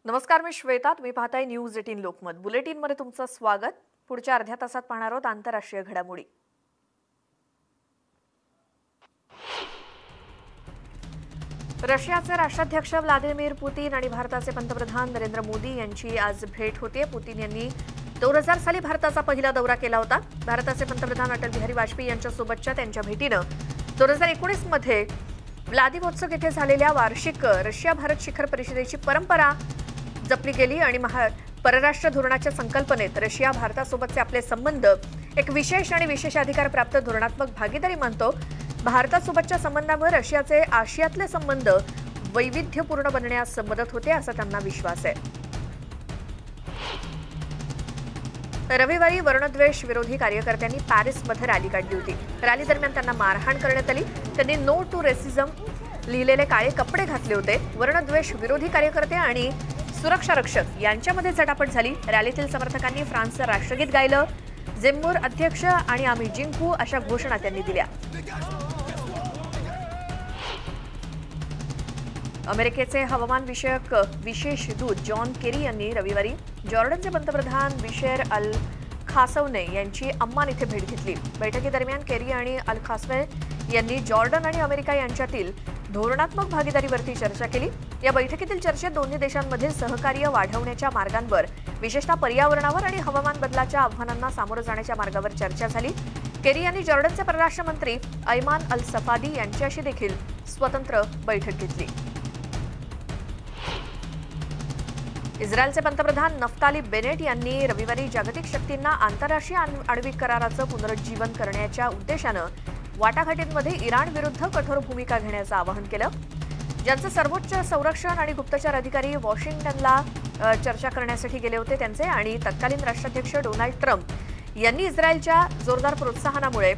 नमस्कार, मी श्वेता. तुम्ही पाहताय न्यूज 18 लोकमत. बुलेटिनमध्ये तुमचं स्वागत. पुढच्या अर्ध्या तासात पाहणार आहोत आंतरराष्ट्रीय घडामोडी. रशियाचे राष्ट्राध्यक्ष व्लादिमीर पुतीन आणि भारताचे पंतप्रधान नरेंद्र मोदी यांची आज भेट होते. पुतीन यांनी 2000 साली भारताचा पहिला दौरा केला होता. भारताचे पंतप्रधान अटल बिहारी वाजपेयी यांच्यासोबतच्या त्यांच्या भेटीनं 2019 मध्ये व्लादिवोत्सोक येथे झालेल्या वार्षिक रशिया भारत शिखर परिषदेची परंपरा जपली गेली आणि परराष्ट्र धोरणाच्या संकल्पनेत रशिया भारतासोबतचे आपले संबंध एक विशेष आणि विशेषाधिकार प्राप्त धोरणात्मक भागीदारी मानतो. भारतासोबतच्या संबंधांमुळे रशियाचे आशियातले संबंध वैविध्यपूर्ण बनण्यास मदत होते असा त्यांना विश्वास आहे. रविवारी वर्णद्वेष विरोधी कार्यकर्त्यांनी पॅरिसमध्ये रॅली काढली होती. रॅली दरम्यान त्यांना मारहाण करण्यात आली. त्यांनी नो टू रेसिझम लिहिलेले काळे कपडे घातले होते. वर्णद्वेष विरोधी कार्यकर्ते आणि सुरक्षा रक्षक यांच्यामध्ये झटापट झाली. रॅलीतील समर्थकांनी फ्रान्सचं राष्ट्रगीत गायलं. झेम्मूर अध्यक्ष आणि आम्ही जिंकू अशा घोषणा त्यांनी दिल्या. अमेरिकेचे हवामान विषयक विशेष दूत जॉन केरी यांनी रविवारी जॉर्डनचे पंतप्रधान बिशर अल खासवने यांची अम्मान इथे भेट घेतली. बैठकीदरम्यान केरी आणि अल खासवे यांनी जॉर्डन आणि अमेरिका यांच्यातील धोरणात्मक भागीदारीवरती चर्चा केली. या बैठकीतील चर्चेत दोन्ही देशांमधील सहकार्य वाढवण्याच्या मार्गांवर, विशेषतः पर्यावरणावर आणि हवामान बदलाच्या आव्हानांना सामोरं जाण्याच्या मार्गावर चर्चा झाली. केरी यांनी जॉर्डनचे परराष्ट्र मंत्री ऐमान अल सफादी यांच्याशी देखील स्वतंत्र बैठक घेतली. इस्रायलचे पंतप्रधान नफ्ताली बेनेट यांनी रविवारी जागतिक शक्तींना आंतरराष्ट्रीय आण्विक कराराचं पुनरुज्जीवन करण्याच्या उद्देशानं वाटाघाटींमध्ये इराण विरुद्ध कठोर भूमिका घेण्याचं आवाहन केलं. ज्यांचे सर्वोच्च संरक्षण आणि गुप्तचर अधिकारी वॉशिंग्टनला चर्चा करण्यासाठी गेले होते त्यांचे आणि तत्कालीन राष्ट्राध्यक्ष डोनाल्ड ट्रम्प यांनी इस्रायलच्या जोरदार प्रोत्साहनामुळे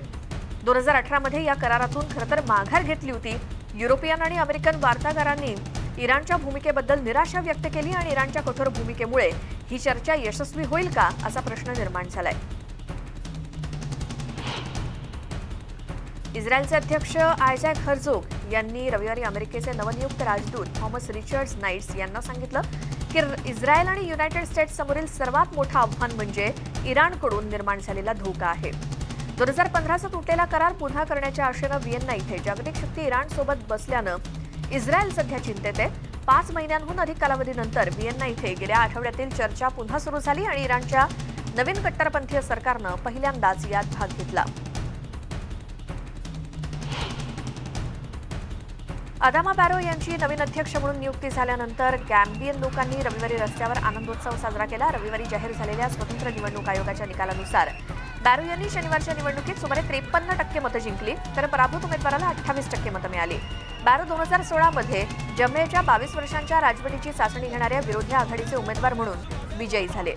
2018 मध्ये या करारातून खरंतर माघार घेतली होती. युरोपियन आणि अमेरिकन वार्ताहरांनी इराणच्या भूमिकेबद्दल निराशा व्यक्त केली आणि इराणच्या कठोर भूमिकेमुळे ही चर्चा यशस्वी होईल का असा प्रश्न निर्माण झालाय. इस्रायलचे अध्यक्ष आयझॅक हर्झोग यांनी रविवारी अमेरिकेचे नवनियुक्त राजदूत थॉमस रिचर्ड्स नाईट्स यांना सांगितलं की इस्रायल आणि युनायटेड स्टेट्स समोरील सर्वात मोठं आव्हान म्हणजे इराणकडून निर्माण झालेला धोका आहे. 2015चा तुटलेला करार पुन्हा करण्याच्या आशेनं व्हिएन्ना इथे जागतिक शक्ती इराणसोबत बसल्यानं इस्रायल सध्या चिंतेत आहे. 5 महिन्यांहून अधिक कालावधीनंतर व्हिएन्ना इथे गेल्या आठवड्यातील चर्चा पुन्हा सुरू झाली आणि इराणच्या नवीन कट्टरपंथीय सरकारनं पहिल्यांदाच यात भाग घेतला. अदामा बॅरो यांची नवीन अध्यक्ष म्हणून नियुक्ती झाल्यानंतर गॅम्बियन लोकांनी रविवारी रस्त्यावर आनंदोत्सव साजरा केला. रविवारी जाहीर झालेल्या स्वतंत्र निवडणूक आयोगाच्या निकालानुसार बॅरो यांनी शनिवारच्या निवडणुकीत सुमारे 53% मतं जिंकली तर पराभूत उमेदवाराला 28% मतं मिळाली. बॅरो 2016 मध्ये जमेच्या 22 वर्षांच्या राजवटीची चाचणी घेणाऱ्या विरोधी आघाडीचे उमेदवार म्हणून विजयी झाले.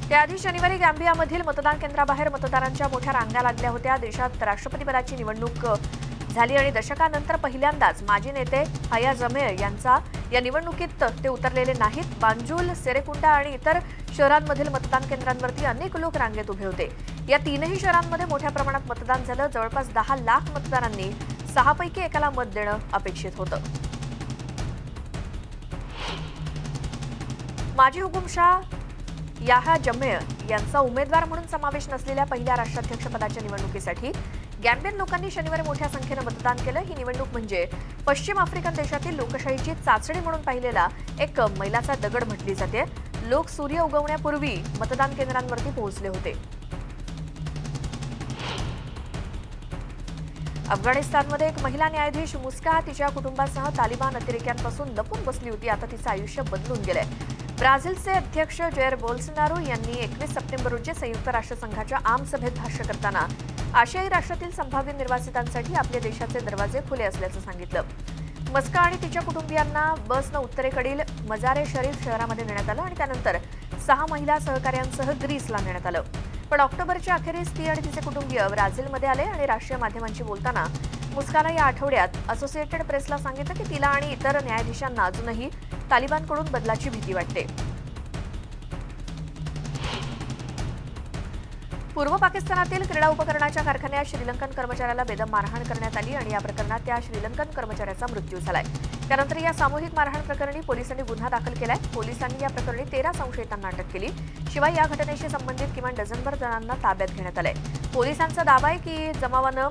त्याआधी शनिवारी गॅम्बियामधील मतदान केंद्राबाहेर मतदारांच्या मोठ्या रांगा लागल्या होत्या. देशात राष्ट्रपतीपदाची निवडणूक झाली आणि दशकानंतर पहिल्यांदाच माजी नेते हया जमे यांचा या निवडणुकीत ते उतरलेले नाहीत. बांजूल, सेरेकुंडा आणि इतर शहरांमधील मतदान केंद्रांवरती अनेक लोक रांगेत उभे होते. या तीनही शहरांमध्ये मोठ्या प्रमाणात मतदान झालं. जवळपास 10 लाख मतदारांनी 6 पैकी एकाला मत देणं अपेक्षित होतं. माजी हुकुमशाह याह्या जमे यांचा उमेदवार म्हणून समावेश नसलेल्या पहिल्या राष्ट्राध्यक्षपदाच्या निवडणुकीसाठी गॅम्बियन लोकांनी शनिवारी मोठ्या संख्येनं मतदान केलं. ही निवडणूक म्हणजे पश्चिम आफ्रिकन देशातील लोकशाहीची चाचणी म्हणून पाहिलेला एक मैलाचा दगड म्हटली जाते. लोक सूर्य उगवण्यापूर्वी मतदान केंद्रांवरती पोहोचले होते. अफगाणिस्तानमध्ये एक महिला न्यायाधीश मुस्का तिच्या कुटुंबासह तालिबान अतिरेक्यांपासून लपून बसली होती. आता तिचं आयुष्य बदलून गेलंय. ब्राझीलचे अध्यक्ष जैर बोल्सोनारो यांनी 21 सप्टेंबर रोजी संयुक्त राष्ट्रसंघाच्या आमसभेत भाष्य करताना आशियाई राष्ट्रातील संभाव्य निर्वासितांसाठी आपल्या देशाचे दरवाजे खुले असल्याचं सांगितलं. मस्का आणि तिच्या कुटुंबियांना बसनं उत्तरेकडील मजारे शरीफ शहरामध्ये नेण्यात आलं आणि त्यानंतर 6 महिला सहकाऱ्यांसह ग्रीसला नेण्यात आलं. पण ऑक्टोबरच्या अखेरीस ती आणि तिचे कुटुंबीय ब्राझीलमध्ये आले आणि राष्ट्रीय माध्यमांशी बोलताना मुस्कानं या आठवड्यात असोसिएटेड प्रेसला सांगितलं की तिला आणि इतर न्यायाधीशांना अजूनही तालिबानकडून बदलाची भीती वाटते. पूर्व पाकिस्तानातील क्रीडा उपकरणाच्या कारखान्यात श्रीलंकन कर्मचाऱ्याला बेदम मारहाण करण्यात आली आणि या प्रकरणात त्या श्रीलंकन कर्मचाऱ्याचा मृत्यू झालाय। त्यानंतर या सामूहिक मारहाण प्रकरणी पोलिसांनी गुन्हा दाखल केलाय। पोलिसांनी या प्रकरणी 13 संशयितांना अटक केली। शिवाय या घटनेशी संबंधित किमान डझनभर जणांना ताब्यात घेण्यात आलंय। पोलिसांचा दावा आहे की जमावानं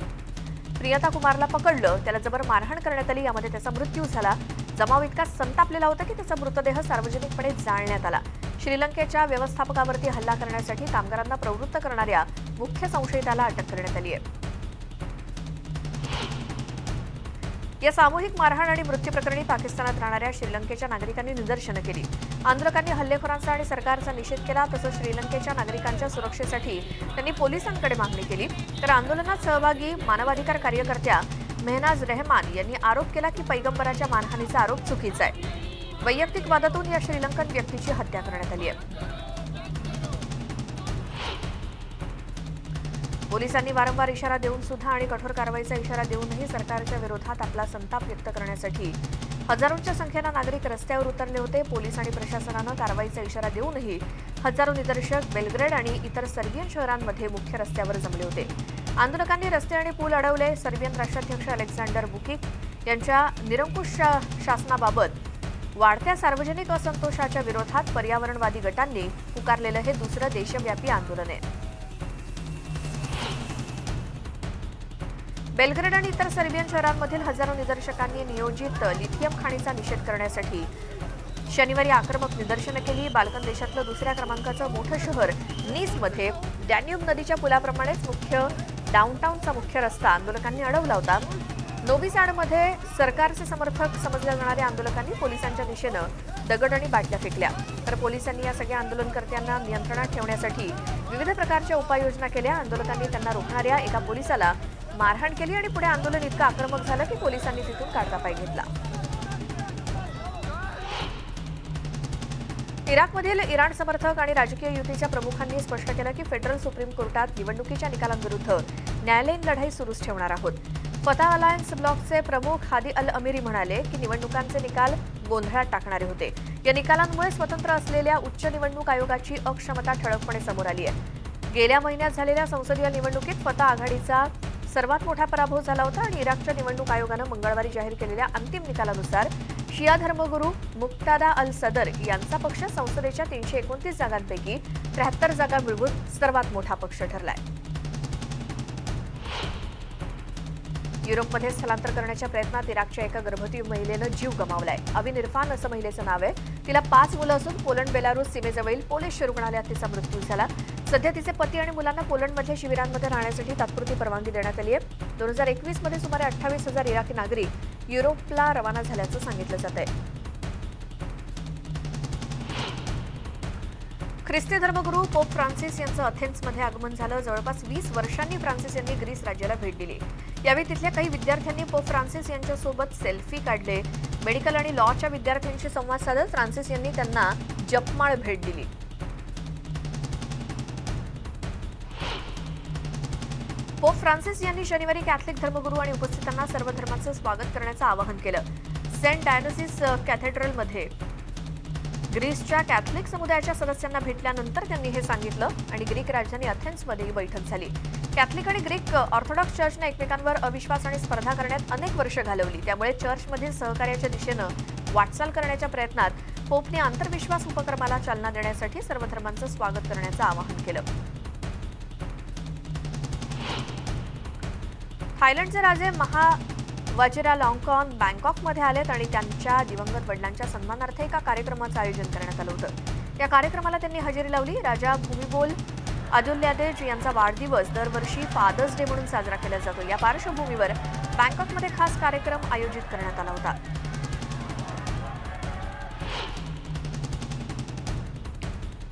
प्रियता कुमारला पकडलं, त्याला जबर मारहाण करण्यात आली, यामध्ये त्याचा मृत्यू झाला। जमाव इतका संतापलेला होता की त्याचा मृतदेह सार्वजनिकपणे जाळण्यात आला। श्रीलंकेच्या व्यवस्थापकावरती हल्ला करण्यासाठी कामगारांना प्रवृत्त करणाऱ्या मुख्य संशयिताला अटक करण्यात आली आहे। या सामूहिक मारहाण आणि मृत्यू प्रकरणी पाकिस्तानात राहणाऱ्या श्रीलंकेच्या नागरिकांनी निदर्शनं केली। आंदोलकांनी हल्लेखोरांचा आणि सरकारचा निषेध केला। तसंच श्रीलंकेच्या नागरिकांच्या सुरक्षेसाठी त्यांनी पोलिसांकडे मागणी केली। तर आंदोलनात सहभागी मानवाधिकार कार्यकर्त्या मेहनाज रहमान यांनी आरोप केला की पैगंबराच्या मानहानीचा आरोप चुकीचा आहे। वैयक्तिक वादातून या श्रीलंकन व्यक्तीची हत्या करण्यात आली आहे। पोलिसांनी वारंवार इशारा देऊन सुद्धा आणि कठोर कारवाईचा इशारा देऊनही सरकारच्या विरोधात आपला संताप व्यक्त करण्यासाठी हजारोंच्या संख्येनं नागरिक रस्त्यावर उतरले होते। पोलीस आणि प्रशासनानं कारवाईचा इशारा देऊनही हजारो निदर्शक बेलग्रेड आणि इतर सर्बियन शहरांमध्ये मुख्य रस्त्यावर जमले होते। आंदोलकांनी रस्ते आणि पूल अडवले। सर्बियन राष्ट्राध्यक्ष अलेक्झांडर वुकिक यांच्या निरंकुश शासनाबाबत वाढत्या सार्वजनिक असंतोषाच्या विरोधात पर्यावरणवादी गटांनी पुकारलेलं हे दुसरं देशव्यापी आंदोलन आहे। बेलग्रेड आणि इतर सर्बियन शहरांमधील हजारो निदर्शकांनी नियोजित लिथियम खाणीचा निषेध करण्यासाठी शनिवारी आक्रमक निदर्शनं केली। बाल्कन देशातलं दुसऱ्या क्रमांकाचं मोठं शहर नीसमध्ये डॅन्यूब नदीच्या पुलाप्रमाणेच मुख्य डाऊनटाऊनचा मुख्य रस्ता आंदोलकांनी अडवला होता। नोव्ही सॅडमध्ये सरकारचे समर्थक समजल्या जाणाऱ्या आंदोलकांनी पोलिसांच्या दिशेनं दगड आणि बाटल्या फेकल्या। तर पोलिसांनी या सगळ्या आंदोलनकर्त्यांना नियंत्रणात ठेवण्यासाठी विविध प्रकारच्या उपाययोजना केल्या। आंदोलकांनी त्यांना रोखणाऱ्या एका पोलिसाला मारहाण केली आणि पुढे आंदोलन इतकं आक्रमक झालं की पोलिसांनी तिथून काढता पाय घेतला। इराकमधील इराण समर्थक आणि राजकीय युतीच्या प्रमुखांनी स्पष्ट केलं की फेडरल सुप्रीम कोर्टात निवडणुकीच्या निकालांविरुद्ध न्यायालयीन लढाई सुरूच ठेवणार आहोत। फताह अलायन्स ब्लॉकचे प्रमुख हादी अल अमिरी म्हणाले की निवडणुकांचे निकाल गोंधळात टाकणारे होते। या निकालांमुळे स्वतंत्र असलेल्या उच्च निवडणूक आयोगाची अक्षमता ठळकपणे समोर आली आहे। गेल्या महिन्यात झालेल्या संसदीय निवडणुकीत फताह आघाडीचा सर्वात मोठा पराभव झाला होता आणि इराकच्या निवडणूक आयोगानं मंगळवारी जाहीर केलेल्या अंतिम निकालानुसार शिया धर्मगुरू मुक्तादा अल सदर यांचा पक्ष संसदेच्या 329 जागांपैकी 73 जागा मिळवून सर्वात मोठा पक्ष ठरलाय। युरोपमध्ये स्थलांतर करण्याच्या प्रयत्नात इराकच्या एका गर्भवती महिलेनं जीव गमावलाय। अविन इरफान असं महिलेचं नाव आहे। तिला 5 मुलं असून पोलंड बेलारूस सीमेजवळील पोलिश रुग्णालयात तिचा मृत्यू झाला। सध्या तिचे पती आणि मुलांना पोलंडमधल्या शिबिरांमध्ये राहण्यासाठी तात्पुरती परवानगी देण्यात आली आहे। 2021 मध्ये सुमारे 28,000 इराकी नागरिक युरोपला रवाना झाल्याचं सांगितलं जात आहे। ख्रिस्ती धर्मगुरू पोप फ्रान्सिस यांचं अथेन्समध्ये आगमन झालं। जवळपास 20 वर्षांनी फ्रान्सिस यांनी ग्रीस राज्याला भेट दिली। यावेळी तिथल्या काही विद्यार्थ्यांनी पोप फ्रान्सिस यांच्यासोबत सेल्फी काढले। मेडिकल आणि लॉच्या विद्यार्थ्यांशी संवाद साधत फ्रान्सिस यांनी त्यांना जपमाळ भेट दिली। पोप फ्रान्सिस यांनी शनिवारी कॅथलिक धर्मगुरू आणि उपस्थितांना सर्व धर्मांचं स्वागत करण्याचं आवाहन केलं। सेंट डायनोसिस कॅथेड्रलमध्ये ग्रीसच्या कॅथलिक समुदायाच्या सदस्यांना भेटल्यानंतर त्यांनी हे सांगितलं आणि ग्रीक राजधानी अथेन्समध्ये ही बैठक झाली। कॅथलिक आणि ग्रीक ऑर्थोडॉक्स चर्चने एकमेकांवर अविश्वास आणि स्पर्धा करण्यात अनेक वर्ष घालवली। त्यामुळे चर्चमधील सहकार्याच्या दिशेनं वाटचाल करण्याच्या प्रयत्नात पोपने आंतरविश्वास उपक्रमाला चालना देण्यासाठी सर्व धर्मांचं स्वागत करण्याचं आवाहन केलं। थायलंडचे राजे वाजिरालॉन्गकॉर्न बँकॉकमध्ये आलेत आणि त्यांच्या दिवंगत वडिलांच्या सन्मानार्थ एका कार्यक्रमाचं आयोजन करण्यात आलं होतं। या कार्यक्रमाला त्यांनी हजेरी लावली। राजा भूमिबोल अदुल्यादेज यांचा वाढदिवस दरवर्षी फादर्स डे म्हणून साजरा केला जातो। या पार्श्वभूमीवर बँकॉकमध्ये खास कार्यक्रम आयोजित करण्यात आला होता।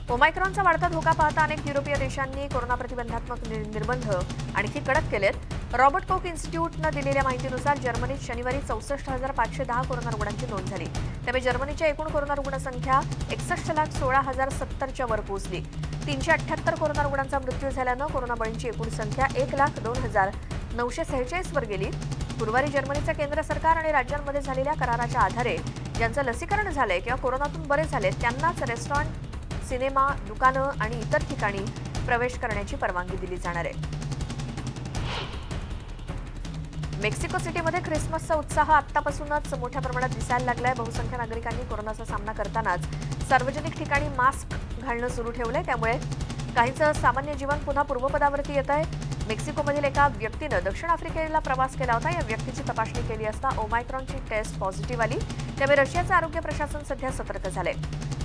ओमायक्रॉनचा वाढता धोका पाहता अनेक युरोपीय देशांनी कोरोना प्रतिबंधात्मक निर्बंध आणखी कडक केलेत। रॉबर्ट कोक इन्स्टिट्यूटनं दिलेल्या माहितीनुसार जर्मनीत शनिवारी 64,510 कोरोना रुग्णांची नोंद झाली। त्यामुळे जर्मनीच्या एकूण कोरोना रुग्णसंख्या 61,16,070च्या वर पोहोचली। 378 कोरोना रुग्णांचा मृत्यू झाल्यानं कोरोना बळींची एकूण संख्या 1,02,946 वर गेली। गुरुवारी जर्मनीचं केंद्र सरकार आणि राज्यांमध्ये झालेल्या कराराच्या आधारे ज्यांचं लसीकरण झालंय किंवा कोरोनातून बरे झाले त्यांनाच रेस्टॉरंट, सिनेमा, दुकानं आणि इतर ठिकाणी प्रवेश करण्याची परवानगी दिली जाणार आहे। मेक्सिको सिटीमध्ये ख्रिसमसचा उत्साह आतापासूनच मोठ्या प्रमाणात दिसायला लागलाय। बहुसंख्य नागरिकांनी कोरोनाचा सामना करतानाच सार्वजनिक ठिकाणी मास्क घालणं सुरू ठेवलंय, त्यामुळे काहींचं सामान्य जीवन पुन्हा पूर्वपदावरती येत आहे। मेक्सिकोमधील एका व्यक्तीनं दक्षिण आफ्रिकेला प्रवास केला होता। या व्यक्तीची तपासणी केली असता ओमायक्रॉनची टेस्ट पॉझिटिव्ह आली, त्यामुळे रशियाचं आरोग्य प्रशासन सध्या सतर्क झाले।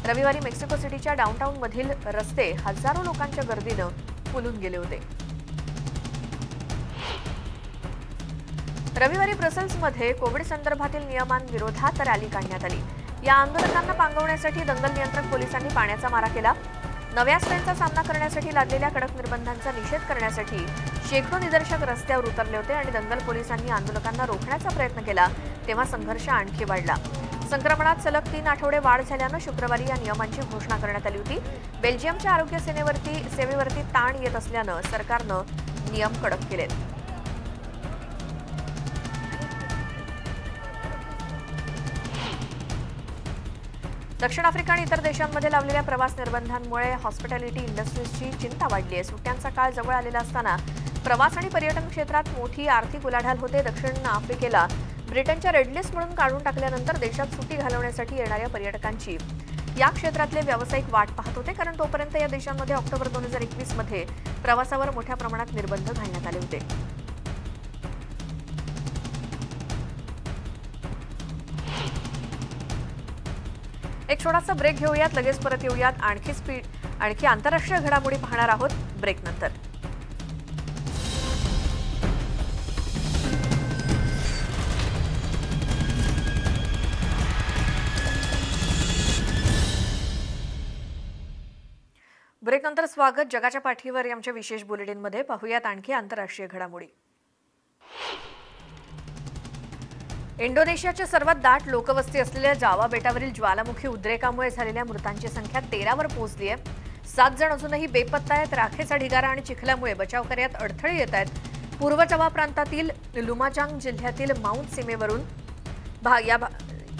रविवारी मेक्सिको सिटीच्या डाऊनटाऊनमधील रस्ते हजारो लोकांच्या गर्दीनं फुलून गेले होते। रविवारी ब्रसेल्समध्ये कोविड संदर्भातील नियमांविरोधात रॅली काढण्यात आली। या आंदोलकांना पांगवण्यासाठी दंगल नियंत्रक पोलिसांनी पाण्याचा मारा केला। नव्या स्ट्रेनचा सामना करण्यासाठी लादलेल्या कडक निर्बंधांचा निषेध करण्यासाठी शेकडो निदर्शक रस्त्यावर उतरले होते आणि दंगल पोलिसांनी आंदोलकांना रोखण्याचा प्रयत्न केला, तेव्हा संघर्ष आणखी वाढला। संक्रमणात सलग 3 आठवडे वाढ झाल्यानं शुक्रवारी या नियमांची घोषणा करण्यात आली होती। बेल्जियमच्या आरोग्य सेवेवरती ताण येत असल्यानं सरकारनं नियम कडक केलेत। दक्षिण आफ्रिका आणि इतर देशांमध्ये लावलेल्या प्रवास निर्बंधांमुळे हॉस्पिटॅलिटी इंडस्ट्रीजची चिंता वाढली आहे। सुट्ट्यांचा काळ जवळ आलेला असताना प्रवास आणि पर्यटन क्षेत्रात मोठी आर्थिक उलाढाल होते। दक्षिण आफ्रिकेला ब्रिटनच्या रेड लिस्ट म्हणून काढून टाकल्यानंतर देशात सुट्टी घालवण्यासाठी येणाऱ्या पर्यटकांची या क्षेत्रातले व्यावसायिक वाट पाहत होते, कारण तोपर्यंत या देशांमध्ये ऑक्टोबर 2021 मध्ये प्रवासावर मोठ्या प्रमाणात निर्बंध घालण्यात आले होते। एक छोटासा ब्रेक घेऊयात, लगेच परत येऊयात। आणखी आंतरराष्ट्रीय घडामोडी पाहणार आहोत ब्रेक नंतर। ब्रेक नंतर स्वागत। जगाच्या पाठीवर आमच्या विशेष बुलेटिनमध्ये पाहूयात आणखी आंतरराष्ट्रीय घडामोडी। इंडोनेशियाच्या सर्वात दाट लोकवस्ती असलेल्या जावा बेटावरील ज्वालामुखी उद्रेकामुळे झालेल्या मृतांची संख्या 13 वर पोहोचली आहे। 7 जण अजूनही बेपत्ता आहेत। राखेचा ढिगारा आणि चिखलामुळे बचाव कार्यात अडथळे येत आहेत। पूर्व जावा प्रांतातील लुमाजांग जिल्ह्यातील माउंट सेमेरून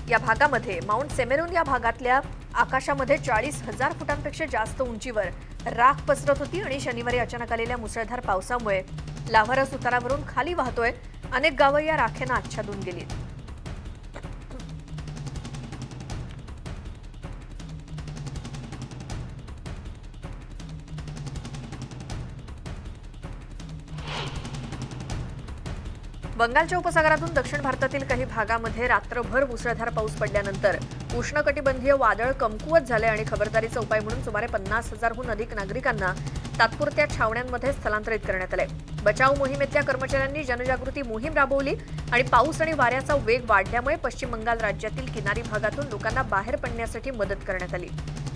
या भागामध्ये माउंट सेमेरून या भागातल्या आकाशामध्ये 40,000 फुटांपेक्षा जास्त उंचीवर राख पसरत होती आणि शनिवारी अचानक आलेल्या मुसळधार पावसामुळे लाव्हारस उतारावरून खाली वाहतोय। अनेक गावं या राखेनं आच्छादून गेली। बंगालच्या उपसागरातून दक्षिण भारतातील काही भागामध्ये रात्रभर मुसळधार पाऊस पडल्यानंतर उष्णकटिबंधीय वादळ कमकुवत झाले आणि खबरदारीचा उपाय म्हणून सुमारे 50,000हून अधिक नागरिकांना तात्पुरत्या छावण्यांमध्ये स्थलांतरित करण्यात आले। बचाव मोहिमेतल्या कर्मचाऱ्यांनी जनजागृती मोहीम राबवली आणि पाऊस आणि वाऱ्याचा वेग वाढल्यामुळे पश्चिम बंगाल राज्यातील किनारी भागातून लोकांना बाहेर पडण्यासाठी मदत करण्यात आली।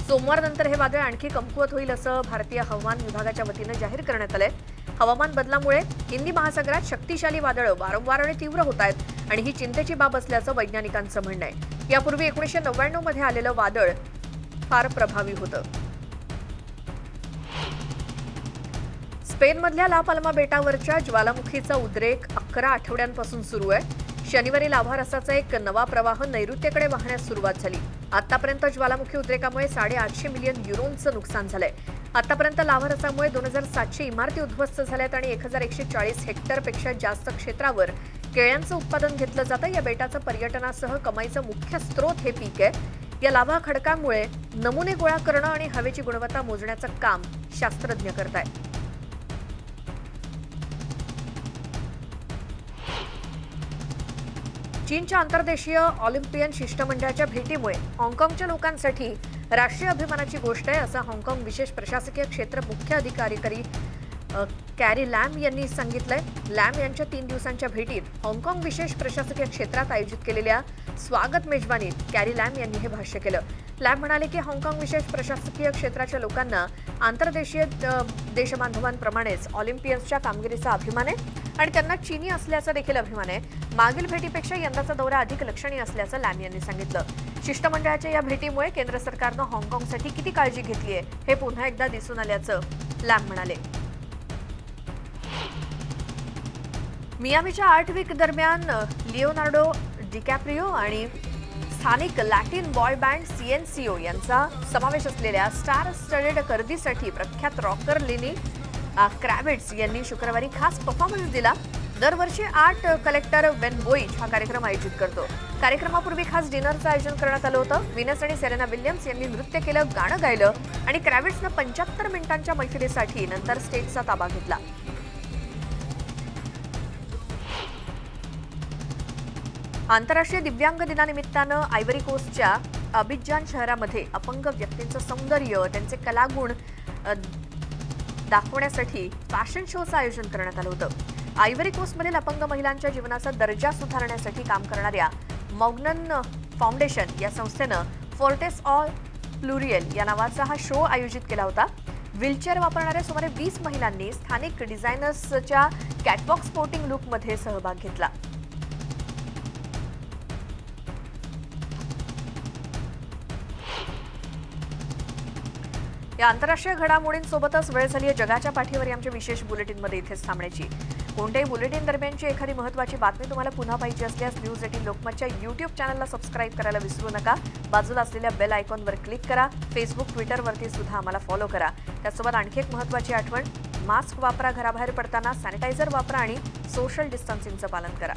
सोमवारनंतर हे वादळ आणखी कमकुवत होईल असं भारतीय हवामान विभागाच्या वतीनं जाहीर करण्यात आलंय। हवामान बदलामुळे हिंदी महासागरात शक्तिशाली वादळं वारंवार आणि तीव्र होत आहेत आणि ही चिंतेची बाब असल्याचं वैज्ञानिकांचं म्हणणं आहे। यापूर्वी 1999 मध्ये आलेलं वादळ फार प्रभावी होतं। स्पेनमधल्या ला पाल्मा बेटावरच्या ज्वालामुखीचा उद्रेक 11 आठवड्यांपासून सुरू आहे। शनिवारी लाव्हारसाचा एक नवा प्रवाह नैऋत्येकडे वाहण्यास सुरुवात झाली। आतापर्यंत ज्वालामुखी उद्रेकामुळे 850 मिलियन युरोंचं नुकसान झालंय। आतापर्यंत लाव्हारसामुळे 2700 इमारती उद्ध्वस्त झाल्यात आणि 1140 हेक्टरपेक्षा जास्त क्षेत्रावर केळ्यांचं उत्पादन घेतलं जातं। या बेटाचं पर्यटनासह कमाईचं मुख्य स्रोत हे पीक आहे। या लाव्हा खडकांमुळे नमुने गोळा करणं आणि हवेची गुणवत्ता मोजण्याचं काम शास्त्रज्ञ करतायत। चीनच्या आंतरदेशीय ऑलिम्पियन शिष्टमंडळाच्या भेटीमुळे हाँगकाँगच्या लोकांसाठी राष्ट्रीय अभिमानाची गोष्ट आहे, असं हाँगकाँग विशेष प्रशासकीय क्षेत्र मुख्य अधिकारी कॅरी लॅम यांनी सांगितलंय। लॅम यांच्या 3 दिवसांच्या भेटीत हाँगकाँग विशेष प्रशासकीय क्षेत्रात आयोजित केलेल्या स्वागत मेजवानीत कॅरी लॅम यांनी हे भाष्य केलं। लॅम म्हणाले की हाँगकाँग विशेष प्रशासकीय क्षेत्राच्या लोकांना आंतरदेशीय देशबांधवांप्रमाणेच ऑलिम्पियन्सच्या कामगिरीचा अभिमान आहे आणि त्यांना चीनी असल्याचा देखील अभिमान आहे। मागील भेटीपेक्षा यंदाचा दौरा अधिक लक्षणीय असल्याचं लॅम यांनी सांगितलं। शिष्टमंडळाच्या या भेटीमुळे केंद्र सरकारनं हाँगकाँगसाठी किती काळजी घेतली आहे हे पुन्हा एकदा दिसून आल्याचं लॅम म्हणाले। मियामीच्या आर्ट वीक दरम्यान लिओनार्डो डिकॅप्रिओ आणि स्थानिक लॅटिन बॉय बँड CNCO यांचा समावेश असलेल्या स्टार स्टडेड गर्दीसाठी प्रख्यात रॉकर लेनी क्रॅव्हिट्स यांनी शुक्रवारी खास परफॉर्मन्स दिला. दरवर्षी आर्ट कलेक्टर वेन बोईच हा कार्यक्रम आयोजित करतो. कार्यक्रमापूर्वी खास डिनरचं आयोजन करण्यात आलं होतं. व्हिनस आणि सेरेना विल्यम्स यांनी नृत्य केलं, गाणं गायलं आणि क्रॅव्हिट्सनं 75 मिनिटांच्या मैफिलीसाठी नंतर स्टेजचा ताबा घेतला. आंतरराष्ट्रीय दिव्यांग दिनानिमित्तानं आयव्हरी कोस्टच्या अबिजान शहरामध्ये अपंग व्यक्तींचं सौंदर्य, त्यांचे कलागुण दाखवण्यासाठी फॅशन शोचं आयोजन करण्यात आलं होतं. आयव्हरी कोस्टमधील अपंग महिलांच्या जीवनाचा दर्जा सुधारण्यासाठी काम करणाऱ्या मॉग्नन फाउंडेशन या संस्थेनं फोर्टेस ऑल प्लुरियल या नावाचा हा शो आयोजित केला होता. व्हीलचेअर वापरणाऱ्या सुमारे 20 महिलांनी स्थानिक डिझायनर्सच्या कॅटवॉक स्पोर्टिंग लुकमध्ये सहभाग घेतला. या आंतरराष्ट्रीय घडामोडींसोबतच वेळ झाली आहे जगाच्या पाठीवर आमच्या विशेष बुलेटिनमध्ये इथेच थांबण्याची. कोणत्याही बुलेटिन दरम्यानची एखादी महत्त्वाची बातमी तुम्हाला पुन्हा पाहिजे असल्यास न्यूज 18 लोकमतच्या YouTube चॅनलला सबस्क्राईब करायला विसरू नका. बाजूला असलेल्या बेल आयकॉनवर क्लिक करा. फेसबुक, ट्विटरवरती सुद्धा आम्हाला फॉलो करा. त्यासोबत आणखी एक महत्त्वाची आठवण, मास्क वापरा, घराबाहेर पडताना सॅनिटायझर वापरा आणि सोशल डिस्टन्सिंगचं पालन करा.